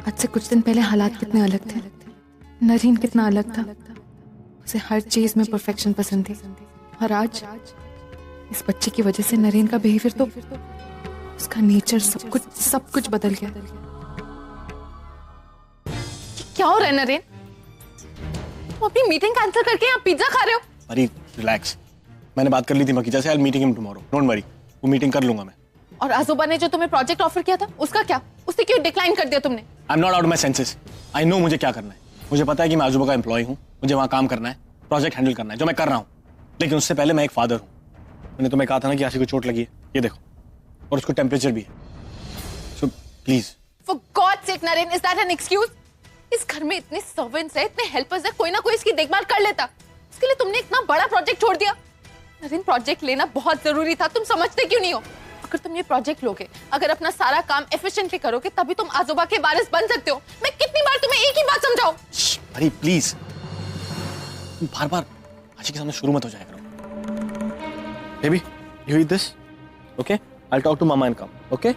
आज से कुछ दिन पहले हालात कितने अलग थे। नरीन कितना अलग था। उसे हर चीज में परफेक्शन पसंद थी, और आज इस बच्चे की वजह से नरीन का बिहेवियर तो उसका नेचर सब कुछ बदल गया। क्या हो रहा है नरीन? तुम अपनी मीटिंग कैंसिल करके यहाँ पिज्जा खा रहे हो? अरे रिलैक्स, मैंने बात कर ली थी मकीजा से। I will meeting him tomorrow, don't worry, वो मीटिंग कर लूंगा मैं। और आजोबा ने जो तुम्हें प्रोजेक्ट ऑफर किया था उसका क्या? उसे क्यों डिक्लाइन कर दिया तुमने? I am not out my senses. I know मुझे क्या करना है। मुझे पता है कि मैं आजूबा का एम्प्लॉय हूँ, मुझे वहाँ काम करना है, प्रोजेक्ट हैंडल करना है, जो मैं कर रहा हूँ। लेकिन उससे पहले मैं एक फादर हूँ। मैंने तुम्हें कहा था ना कि आशी को चोट लगी है, ये देखो, और उसको टेम्परेचर भी है। So please. For God's sake, Naren, is that an excuse? इस घर में इतने सर्वेंट्स हैं, इतने हेल्पर्स हैं, कोई ना कोई इसकी देखभाल कर लेता। इसके लिए तुमने इतना बड़ा प्रोजेक्ट छोड़ दिया। नरेन, प्रोजेक्ट लेना बहुत जरूरी था, तुम समझते क्यों नहीं हो? अगर तुम ये प्रोजेक्ट लोगे, अगर अपना सारा काम एफिशिएंटली करोगे, तभी तुम आजोबा के वारिस बन सकते हो। मैं कितनी बार तुम्हें एक ही बात समझाऊं? अरे प्लीज, बार बार आशी के सामने शुरू मत हो जाया करो। Baby, you eat this, okay? I'll talk to mama and come, okay?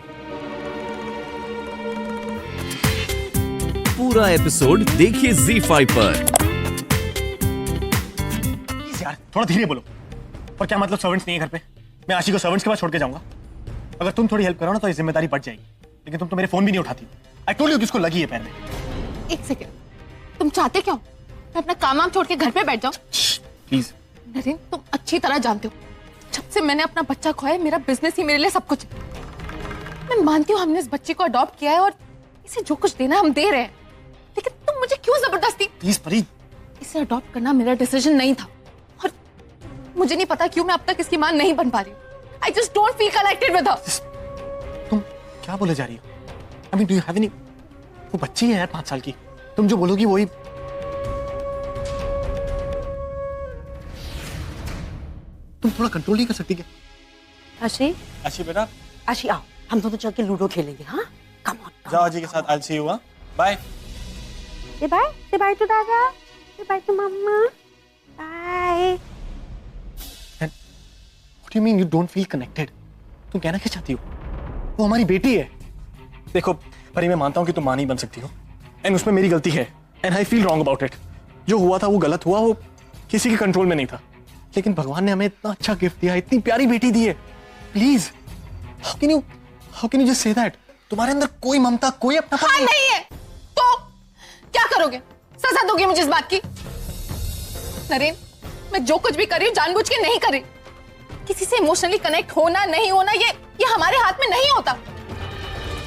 पूरा एपिसोड देखिए ZEE5 पर। प्लीज यार, थोड़ा धीरे बोलो। और क्या मतलब सर्वेंट्स नहीं है घर पे? मैं आशी को सर्वेंट्स के पास छोड़ के जाऊंगा? अगर तुम थोड़ी हेल्प करो ना तो ये जिम्मेदारी बढ़ जाएगी। लेकिन तुम तो मेरे फोन भी नहीं उठाती। आई टोल्ड यू किसको लगी है पैर में। एक सेकंड, तुम चाहते क्यों मैं अपना काम छोड़ के घर पे बैठ जाऊं? प्लीज। नरेन, तुम अच्छी तरह जानते हो, जब से मैंने अपना बच्चा खोया, मेरा बिजनेस ही मेरे लिए सब कुछ है। मैं मानती हूँ हमने इस बच्चे को अडॉप्ट किया है और इसे जो कुछ देना हम दे रहे हैं, लेकिन तुम मुझे क्यों जबरदस्ती? प्लीज परी, इसे अडॉप्ट करना मेरा डिसीजन नहीं था, और मुझे नहीं पता क्यों मैं अब तक इसकी मां नहीं बन पा रही हूँ। I just don't feel connected with her. तुम क्या बोले जा रही हो? I mean, do you have any? वो बच्ची है यार 5 साल की। तुम जो बोलोगी वही। तुम थोड़ा कंट्रोल नहीं कर सकती क्या? आशी, आशी बेटा, आशी आओ, हम दोनों चल के लूडो खेलेंगे। हाँ, कम ऑन। जाओ आजी के साथ। I'll see you, हाँ? Bye. Say bye to दादा, say bye to mamma, bye. What do you mean you don't feel connected? तुम कहना क्या चाहती हो? वो हमारी बेटी है। देखो परी, मैं मानता हूँ कि तुम मां नहीं बन सकती हो, एंड उसमें मेरी गलती है, and I feel wrong about it. जो हुआ था वो गलत हुआ, वो किसी के कंट्रोल में नहीं था। लेकिन भगवान ने हमें इतना अच्छा गिफ्ट दिया, इतनी प्यारी बेटी दी है। Please, how can you just say that? तुम्हारे अंदर कोई ममता, कोई अपना हाँ नहीं है तो क्या करोगे? सजा दोगे मुझे इस बात की? नरेन, मैं जो कुछ भी कर रही हूँ जानबूझ के नहीं कर रही। किसी से इमोशनली कनेक्ट होना नहीं होना ये हमारे हाथ में नहीं होता।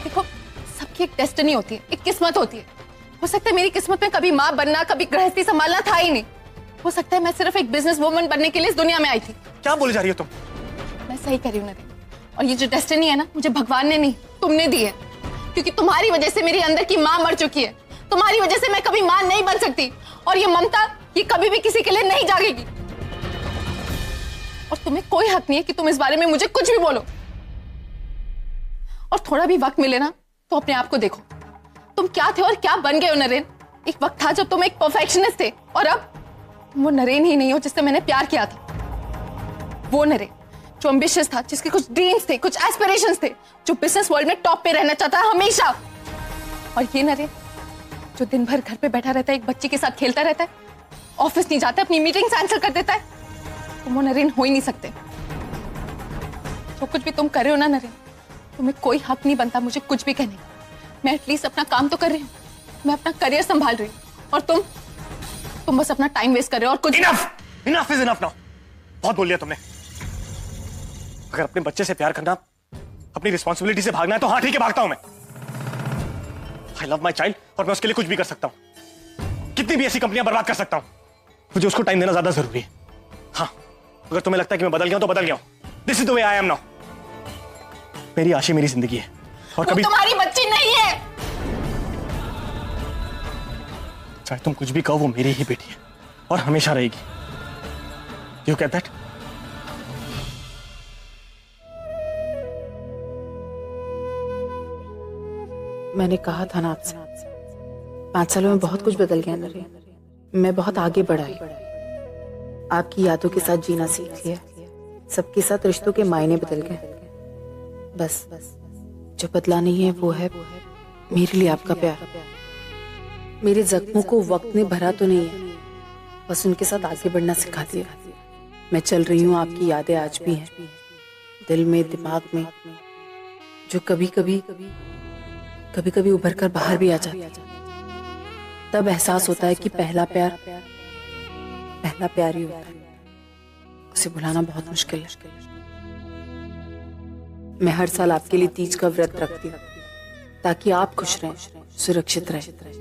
देखो, सबकी एक डेस्टिनी होती है, एक किस्मत होती है। हो सकता है मेरी किस्मत में कभी माँ बनना, कभी गृहस्थी संभालना था ही नहीं। हो सकता है मैं सिर्फ एक बिजनेस वुमन बनने के लिए इस दुनिया में आई थी। क्या बोले जा रही हो तुम? मैं सही कर रही हूँ नरेन, और ये जो डेस्टिनी है ना, मुझे भगवान ने नहीं, तुमने दी है। क्योंकि तुम्हारी वजह से मेरी अंदर की माँ मर चुकी है। तुम्हारी वजह से मैं कभी माँ नहीं बन सकती, और ये ममता ये कभी भी किसी के लिए नहीं जागेगी। और तुम्हें कोई हक नहीं है कि तुम इस बारे में मुझे कुछ भी बोलो। और थोड़ा भी वक्त मिले ना तो अपने आप को देखो, तुम क्या थे और क्या बन गए हो नरेन। एक वक्त था जब तुम एक परफेक्शनिस्ट थे, और अब वो नरेन ही नहीं हो जिससे मैंने प्यार किया था। वो नरेन जो एम्बिशियस था, जिसके कुछ ड्रीम्स थे, कुछ एस्पिरेशंस थे, जो बिजनेस वर्ल्ड में टॉप पे रहना चाहता है हमेशा। और ये नरेन जो दिन भर घर पे बैठा रहता है, एक बच्ची के साथ खेलता रहता है, ऑफिस नहीं जाता, अपनी मीटिंग कैंसिल कर देता है। तुम वो नरेन हो ही नहीं सकते। जो कुछ भी तुम कर रहे हो ना नरेन, तुम्हें कोई हक नहीं बनता मुझे कुछ भी कहने का। मैं एटलीस्ट अपना काम तो कर रही हूँ, मैं अपना करियर संभाल रही हूँ, और तुम बस अपना टाइम वेस्ट कर रहे हो और कुछ। Enough is enough now. बहुत बोल लिया तुमने। अगर अपने बच्चे से प्यार करना, अपनी रिस्पॉन्सिबिलिटी से भागना है तो हाँ ठीक है, भागता हूं मैं। आई लव माई चाइल्ड, और मैं उसके लिए कुछ भी कर सकता हूं, कितनी भी ऐसी कंपनियां बर्बाद कर सकता हूं। मुझे उसको टाइम देना ज्यादा जरूरी है। हाँ, अगर तुम्हें लगता है कि मैं बदल गया हूं तो बदल गया हूं। This is the way I am now. मेरी आशी मेरी जिंदगी है, और कभी तुम्हारी बच्ची नहीं है। चाहे तुम कुछ भी कहो, वो मेरी ही बेटी है और हमेशा रहेगी। You get that? मैंने कहा था ना आपसे, 5 सालों में बहुत कुछ बदल गया नरेन। मैं बहुत आगे बढ़ा है, आपकी यादों के साथ जीना सीख लिया, सबके साथ रिश्तों के मायने बदल गए। बस जो बदला नहीं है वो है मेरे लिए आपका प्यार मेरे जख्मों को वक्त ने भरा तो नहीं है, बस उनके साथ आगे बढ़ना सिखा दिया। मैं चल रही हूँ, आपकी यादें आज भी हैं दिल में, दिमाग में, जो कभी कभी उभर कर बाहर भी आ जाती है। तब एहसास होता है कि पहला प्यार ही होता है, उसे भुलाना बहुत मुश्किल है। मैं हर साल आपके लिए तीज का व्रत रखती हूँ ताकि आप खुश रहें, सुरक्षित रहें।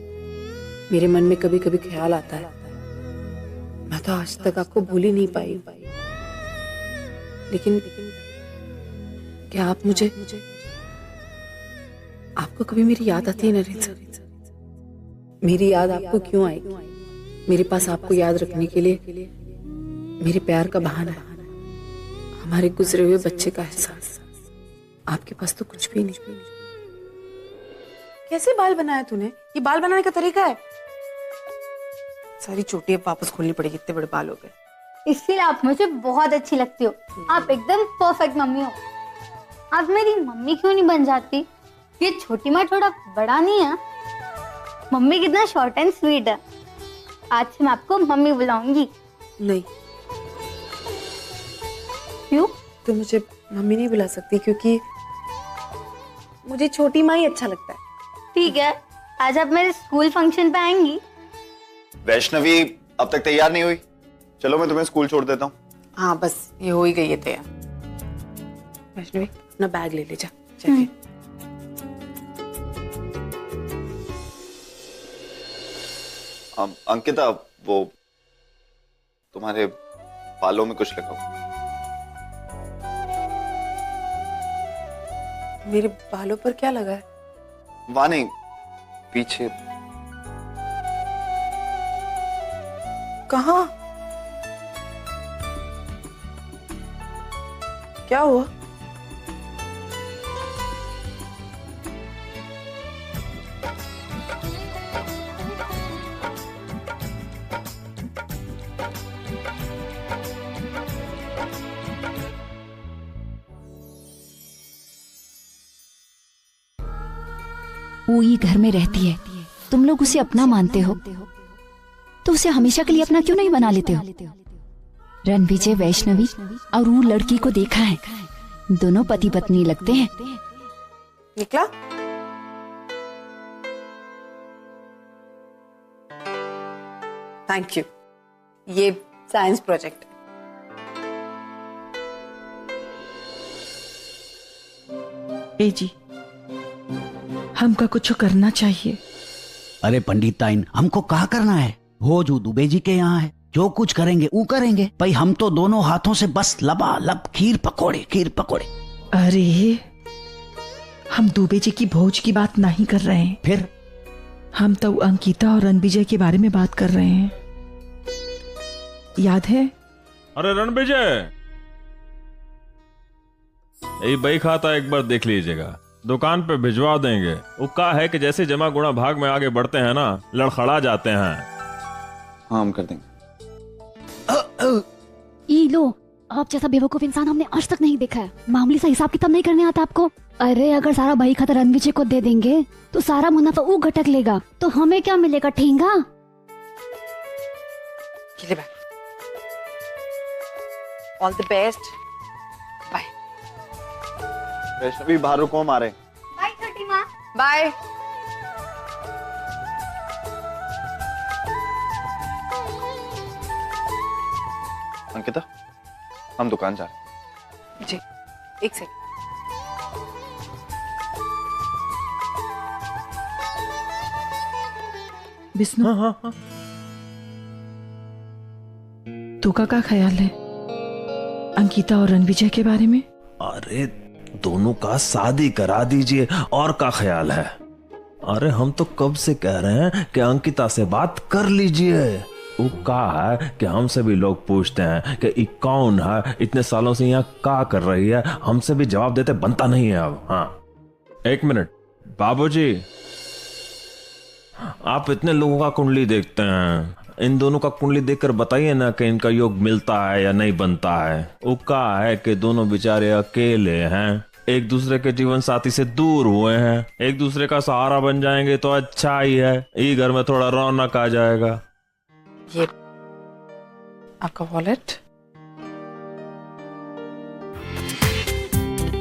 मेरे मन में कभी कभी ख्याल आता है, मैं तो आज तक आपको भूल ही नहीं पाई, लेकिन क्या आप मुझे, आपको कभी मेरी याद आती है नरेंद्र सर? मेरी याद आपको क्यों आएगी? मेरे पास आपको याद रखने के लिए मेरे प्यार का बहाना है, हमारे गुजरे हुए बच्चे का एहसास। आपके पास तो कुछ भी नहीं। कैसे बाल बनाया तूने? ये बाल बनाने का तरीका है? सारी चोटी अब वापस खोलनी पड़ेगी, इतने बड़े बाल हो गए। इसलिए आप मुझे बहुत अच्छी लगती हो, आप एकदम परफेक्ट मम्मी हो। आप मेरी मम्मी क्यों नहीं बन जाती? ये छोटी माँ थोड़ा बड़ा नहीं है? मम्मी कितना शॉर्ट एंड स्वीट है। आज से मैं आपको मम्मी बुलाऊंगी। नहीं, क्यों? तो मुझे मम्मी नहीं बुला सकती क्योंकि मुझे छोटी माँ ही अच्छा लगता है। ठीक है, आज आप मेरे स्कूल फंक्शन पे आएंगी? वैष्णवी अब तक तैयार नहीं हुई, चलो मैं तुम्हें स्कूल छोड़ देता हूँ। हाँ बस ये हो ही गई है तैयार। वैष्णवी अपना बैग ले ले जा जाके। अंकिता, वो तुम्हारे बालों में कुछ लगा हुआ। मेरे बालों पर क्या लगा है? वहां नहीं, पीछे। कहाँ? क्या हुआ? वो ही घर में रहती है, तुम लोग उसे अपना मानते हो तो उसे हमेशा के लिए अपना क्यों नहीं बना लेते हो? रणविजय वैष्णवी और वो लड़की को देखा है, दोनों पति पत्नी लगते हैं। निकला? थैंक यू, ये साइंस प्रोजेक्ट। ए जी, हमका कुछ करना चाहिए। अरे पंडिताइन, हमको कहा करना है? वो जो दुबे जी के यहाँ है, जो कुछ करेंगे वो करेंगे भाई। हम तो दोनों हाथों से बस लबालब खीर पकोड़े। अरे हम दुबे जी की भोज की बात नहीं कर रहे हैं, फिर हम तो अंकिता और रणविजय के बारे में बात कर रहे हैं, याद है? अरे रणविजय, यही बही खाता एक बार देख लीजिएगा, दुकान पे भिजवा देंगे। वो का है कि जैसे जमा गुणा भाग में आगे बढ़ते हैं ना, लड़खड़ा जाते हैं। हाँ, हम कर देंगे। ई लो, आप जैसा बेवकूफ इंसान हमने आज तक नहीं देखा है। मामूली सा हिसाब किताब नहीं करने आता आपको? अरे अगर सारा बही खाता रणविजय को दे देंगे तो सारा मुनाफा वो घटक लेगा, तो हमें क्या मिलेगा? ठेंगा। All the best, bye. Vaishnavi बाहर रुको, हम आ रहे हैं। बाय छोटी माँ। बाय। अंकिता, हम दुकान जा रहे हैं। जी, एक सेकंड। विष्णु, तो का ख्याल है अंकिता और रणविजय के बारे में? अरे दोनों का शादी करा दीजिए, और का ख्याल है? अरे हम तो कब से कह रहे हैं कि अंकिता से बात कर लीजिए। वो का है कि हमसे भी लोग पूछते हैं कि ये कौन है, इतने सालों से यहाँ का कर रही है, हमसे भी जवाब देते बनता नहीं है अब। हाँ, एक मिनट बाबूजी, आप इतने लोगों का कुंडली देखते हैं, इन दोनों का कुंडली देखकर बताइए ना कि इनका योग मिलता है या नहीं बनता है। वो का है कि दोनों बेचारे अकेले हैं, एक दूसरे के जीवन साथी से दूर हुए हैं, एक दूसरे का सहारा बन जाएंगे तो अच्छा ही है। ये घर में थोड़ा रौनक आ जाएगा। ये आपका वॉलेट।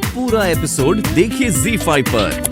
पूरा एपिसोड देखिए ZEE5 पर।